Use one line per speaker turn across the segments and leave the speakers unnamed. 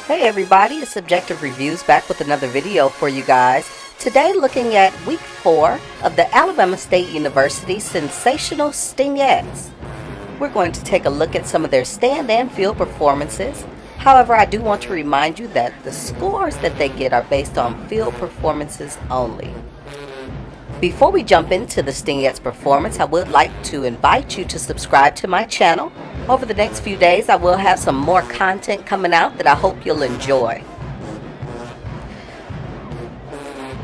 Hey everybody, it's Subjective Reviews back with another video for you guys. Today looking at week 4 of the Alabama State University Sensational Stingettes. We're going to take a look at some of their stand and field performances. However, I do want to remind you that the scores that they get are based on field performances only. Before we jump into the Stingettes performance, I would like to invite you to subscribe to my channel. Over the next few days, I will have some more content coming out that I hope you'll enjoy.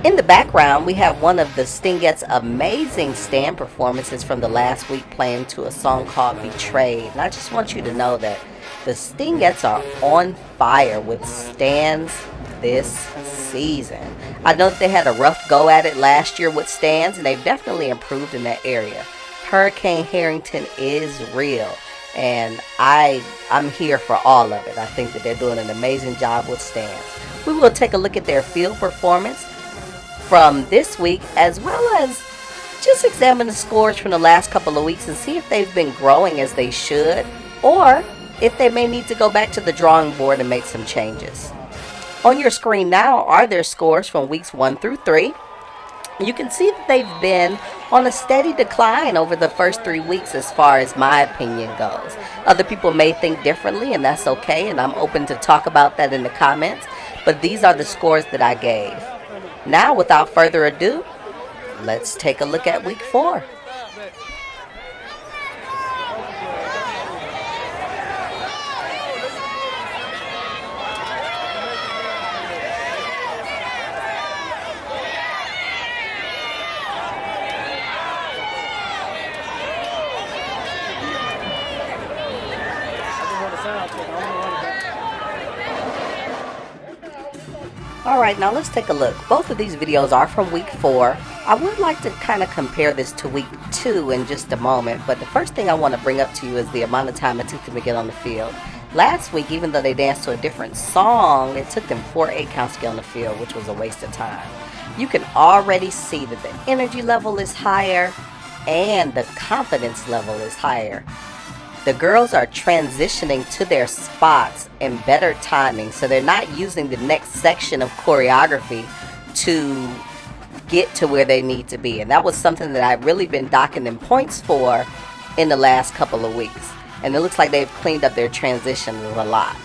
In the background, we have one of the Stingettes' amazing stand performances from the last week playing to a song called Betrayed. And I just want you to know that the Stingettes are on fire with stands this season. I know that they had a rough go at it last year with stands, and they've definitely improved in that area. Hurricane Harrington is real, and I'm here for all of it. I think that they're doing an amazing job with stands. We will take a look at their field performance from this week, as well as just examine the scores from the last couple of weeks and see if they've been growing as they should, or if they may need to go back to the drawing board and make some changes. On your screen now are their scores from weeks 1 through 3. You can see that they've been on a steady decline over the first 3 weeks as far as my opinion goes. Other people may think differently, and that's okay, and I'm open to talk about that in the comments, but these are the scores that I gave. Now, without further ado, let's take a look at week 4. Alright, now let's take a look. Both of these videos are from week 4. I would like to kind of compare this to week 2 in just a moment, but the first thing I want to bring up to you is the amount of time it took them to get on the field. Last week, even though they danced to a different song, it took them 4 8 counts to get on the field, which was a waste of time. You can already see that the energy level is higher and the confidence level is higher. The girls are transitioning to their spots in better timing, so they're not using the next section of choreography to get to where they need to be. And that was something that I've really been docking them points for in the last couple of weeks. And it looks like they've cleaned up their transitions a lot.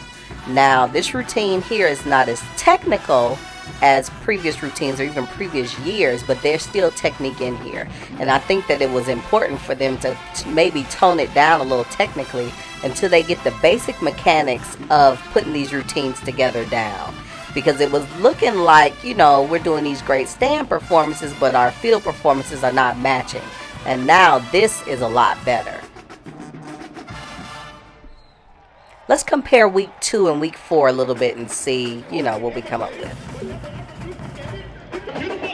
Now, this routine here is not as technical as previous routines or even previous years, but there's still technique in here, and I think that it was important for them to maybe tone it down a little technically until they get the basic mechanics of putting these routines together down, because it was looking like, you know, we're doing these great stand performances but our field performances are not matching, and now this is a lot better. Let's compare week 2 and week 4 a little bit and see, you know, what we come up with.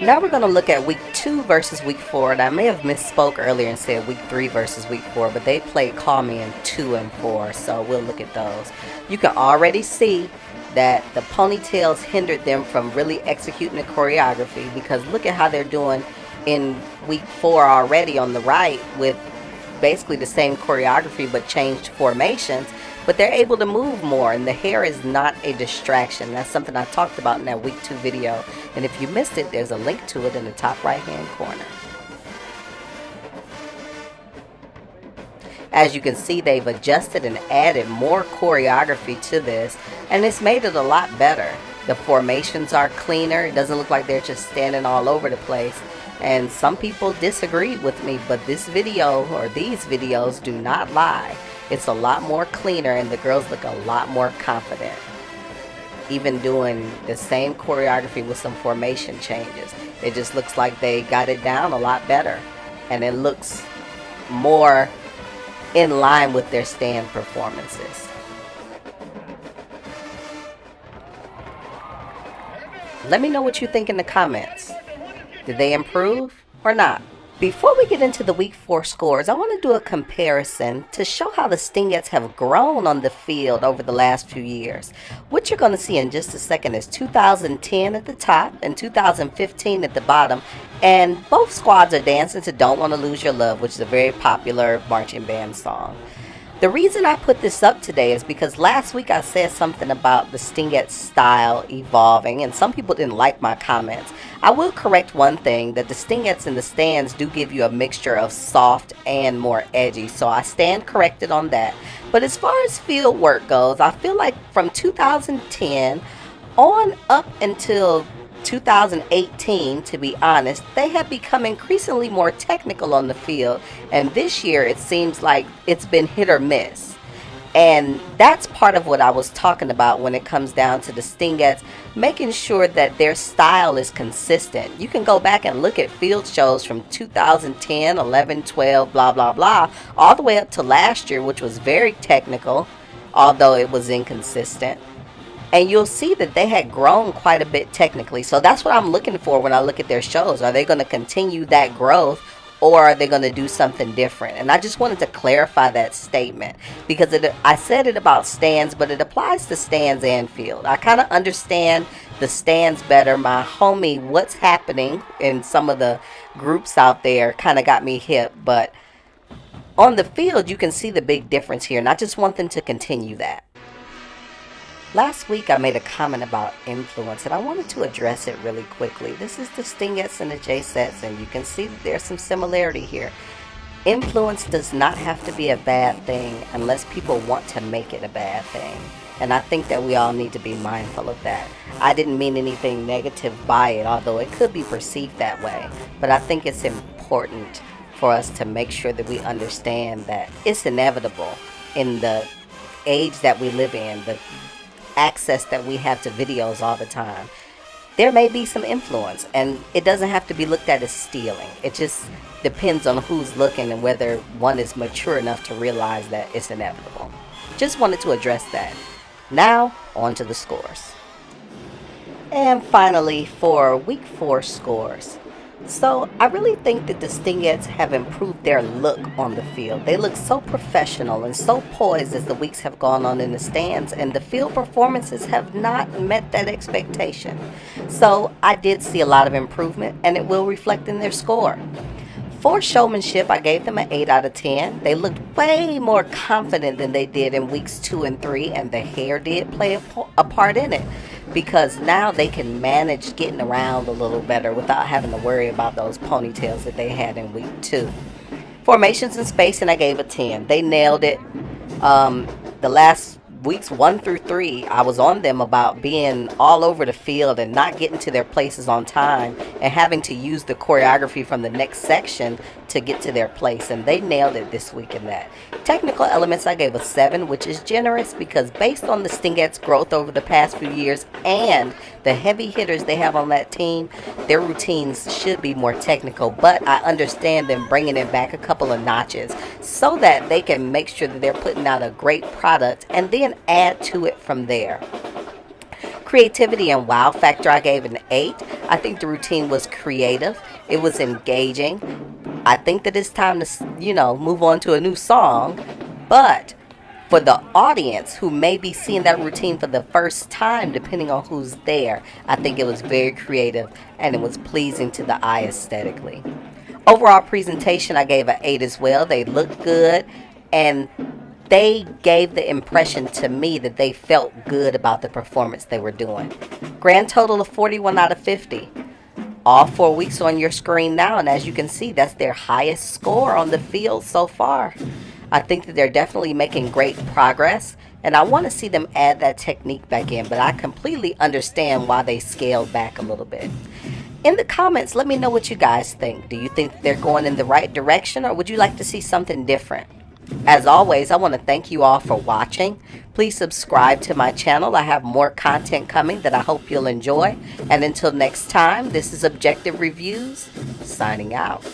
Now we're going to look at week 2 versus week 4, and I may have misspoke earlier and said week 3 versus week 4, but they played Call Me in 2 and 4, so we'll look at those. You can already see that the ponytails hindered them from really executing the choreography, because look at how they're doing in week 4 already on the right with basically the same choreography but changed formations. But they're able to move more, and the hair is not a distraction. That's something I talked about in that week 2 video. And if you missed it, there's a link to it in the top right hand corner. As you can see, they've adjusted and added more choreography to this, and it's made it a lot better. The formations are cleaner. It doesn't look like they're just standing all over the place. And some people disagreed with me, but this video, or these videos, do not lie. It's a lot more cleaner, and the girls look a lot more confident, even doing the same choreography with some formation changes. It just looks like they got it down a lot better, and it looks more in line with their stand performances. Let me know what you think in the comments. Did they improve or not? Before we get into the week 4 scores, I want to do a comparison to show how the Stingettes have grown on the field over the last few years. What you're going to see in just a second is 2010 at the top and 2015 at the bottom, and both squads are dancing to Don't Want to Lose Your Love, which is a very popular marching band song. The reason I put this up today is because last week I said something about the Stingettes style evolving, and some people didn't like my comments. I will correct one thing, that the Stingettes in the stands do give you a mixture of soft and more edgy, so I stand corrected on that. But as far as field work goes, I feel like from 2010 on up until 2018, to be honest, they have become increasingly more technical on the field, and this year it seems like it's been hit or miss. And that's part of what I was talking about when it comes down to the Stingettes, making sure that their style is consistent. You can go back and look at field shows from 2010, 11, 12, blah, blah, blah, all the way up to last year, which was very technical, although it was inconsistent. And you'll see that they had grown quite a bit technically. So that's what I'm looking for when I look at their shows. Are they going to continue that growth, or are they going to do something different? And I just wanted to clarify that statement, because I said it about stands, but it applies to stands and field. I kind of understand the stands better. My homie What's Happening in some of the groups out there kind of got me hip. But on the field, you can see the big difference here. And I just want them to continue that. Last week I made a comment about influence, and I wanted to address it really quickly. This is the Stingettes and the J-Sets, and you can see that there's some similarity here. Influence does not have to be a bad thing unless people want to make it a bad thing. And I think that we all need to be mindful of that. I didn't mean anything negative by it, although it could be perceived that way. But I think it's important for us to make sure that we understand that it's inevitable in the age that we live in, the access that we have to videos all the time. There may be some influence, and it doesn't have to be looked at as stealing. It just depends on who's looking and whether one is mature enough to realize that it's inevitable. Just wanted to address that. Now, on to the scores. And finally, for week 4 scores. So I really think that the Stingettes have improved their look on the field. They look so professional and so poised as the weeks have gone on in the stands, and the field performances have not met that expectation. So I did see a lot of improvement, and it will reflect in their score. For showmanship, I gave them an 8 out of 10. They looked way more confident than they did in weeks 2 and 3, and the hair did play a part in it, because now they can manage getting around a little better without having to worry about those ponytails that they had in week 2. Formations and spacing, I gave a 10. They nailed it. The last weeks 1 through 3, I was on them about being all over the field and not getting to their places on time and having to use the choreography from the next section to get to their place, and they nailed it this week in that. Technical elements, I gave a 7, which is generous because based on the Stingettes' growth over the past few years and the heavy hitters they have on that team, their routines should be more technical, but I understand them bringing it back a couple of notches so that they can make sure that they're putting out a great product and then add to it from there. Creativity and wow factor, I gave an 8. I think the routine was creative. It was engaging. I think that it's time to, move on to a new song. But for the audience who may be seeing that routine for the first time, depending on who's there, I think it was very creative and it was pleasing to the eye aesthetically. Overall presentation, I gave an 8 as well. They looked good, and they gave the impression to me that they felt good about the performance they were doing. Grand total of 41 out of 50. All 4 weeks on your screen now, and as you can see, that's their highest score on the field so far. I think that they're definitely making great progress, and I want to see them add that technique back in, but I completely understand why they scaled back a little bit. In the comments, let me know what you guys think. Do you think they're going in the right direction, or would you like to see something different? As always, I want to thank you all for watching. Please subscribe to my channel. I have more content coming that I hope you'll enjoy. And until next time, this is Objective Reviews, signing out.